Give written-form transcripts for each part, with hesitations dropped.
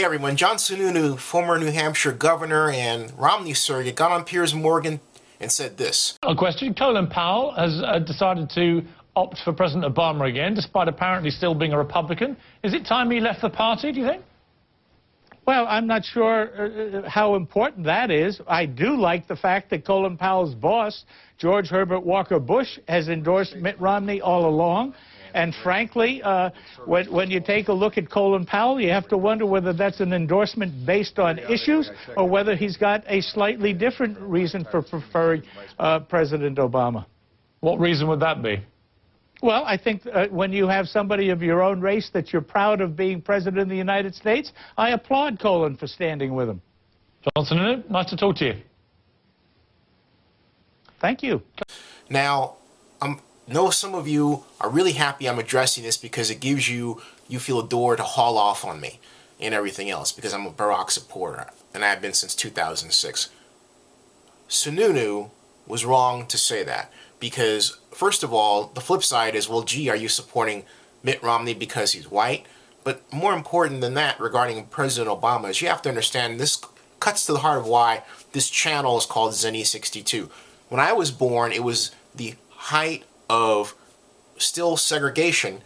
Hey everyone, John Sununu, former New Hampshire governor and Romney surrogate, got on Piers Morgan and said this. A question. Colin Powell has decided to opt for President Obama again, despite apparently still being a Republican. Is it time he left the party, do you think? Well, I'm not sure how important that is. I do like the fact that Colin Powell's boss, George Herbert Walker Bush, has endorsed Mitt Romney all along. And frankly, when you take a look at Colin Powell, you have to wonder whether that's an endorsement based on issues or whether he's got a slightly different reason for preferring President Obama. What reason would that be? Well, I think when you have somebody of your own race that you're proud of being president of the United States, I applaud Colin for standing with him. Johnson, nice to talk to you. Thank you. Now, I know some of you are really happy I'm addressing this because it gives you feel a door to haul off on me and everything else because I'm a Barack supporter, and I have been since 2006. Sununu was wrong to say that because, first of all, the flip side is, well, gee, are you supporting Mitt Romney because he's white? But more important than that regarding President Obama is you have to understand this cuts to the heart of why this channel is called Zenny62. When I was born, it was the height of still segregation,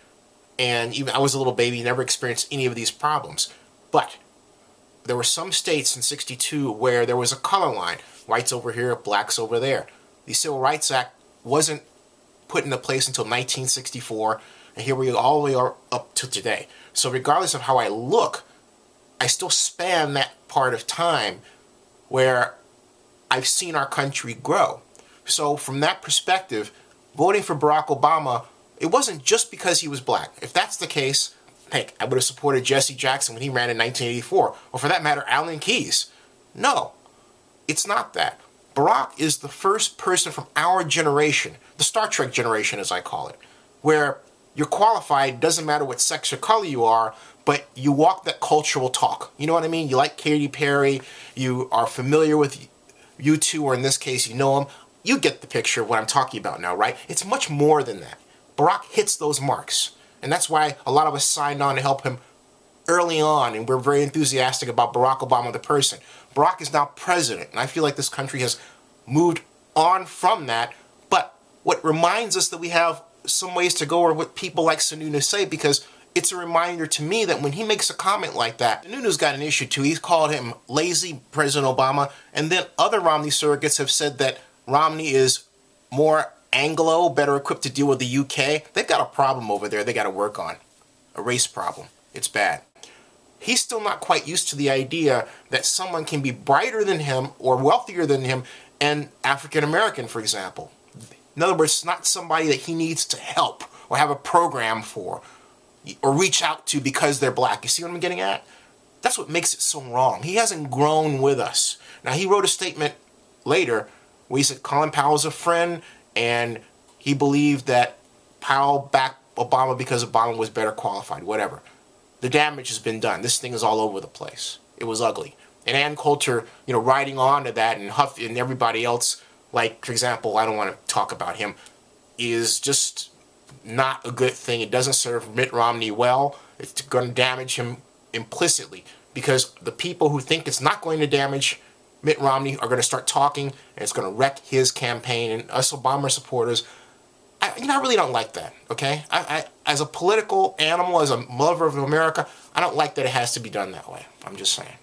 and even I was a little baby, never experienced any of these problems. But there were some states in '62 where there was a color line, whites over here, blacks over there. The Civil Rights Act wasn't put into place until 1964, and here we are all the way up to today. So regardless of how I look, I still span that part of time where I've seen our country grow. So from that perspective, voting for Barack Obama, it wasn't just because he was black. If that's the case, heck, I would have supported Jesse Jackson when he ran in 1984, or for that matter, Alan Keyes. No, it's not that. Barack is the first person from our generation, the Star Trek generation as I call it, where you're qualified, doesn't matter what sex or color you are, but you walk that cultural talk. You know what I mean? You like Katy Perry, you are familiar with U2, or in this case, you know him. You get the picture of what I'm talking about now, right? It's much more than that. Barack hits those marks. And that's why a lot of us signed on to help him early on, and we're very enthusiastic about Barack Obama the person. Barack is now president, and I feel like this country has moved on from that. But what reminds us that we have some ways to go are what people like Sununu say, because it's a reminder to me that when he makes a comment like that, Sununu's got an issue too. He's called him lazy, President Obama, and then other Romney surrogates have said that Romney is more Anglo, better equipped to deal with the UK. They've got a problem over there they got to work on. A race problem. It's bad. He's still not quite used to the idea that someone can be brighter than him or wealthier than him and African American, for example. In other words, not somebody that he needs to help or have a program for or reach out to because they're black. You see what I'm getting at? That's what makes it so wrong. He hasn't grown with us. Now, he wrote a statement later where he said Colin Powell's a friend, and he believed that Powell backed Obama because Obama was better qualified, whatever. The damage has been done. This thing is all over the place. It was ugly. And Ann Coulter, riding on to that, and Huff and everybody else, like, for example, I don't want to talk about him, is just not a good thing. It doesn't serve Mitt Romney well. It's going to damage him implicitly, because the people who think it's not going to damage Mitt Romney are going to start talking, and it's going to wreck his campaign. And us Obama supporters, I really don't like that, okay? I as a political animal, as a lover of America, I don't like that it has to be done that way. I'm just saying.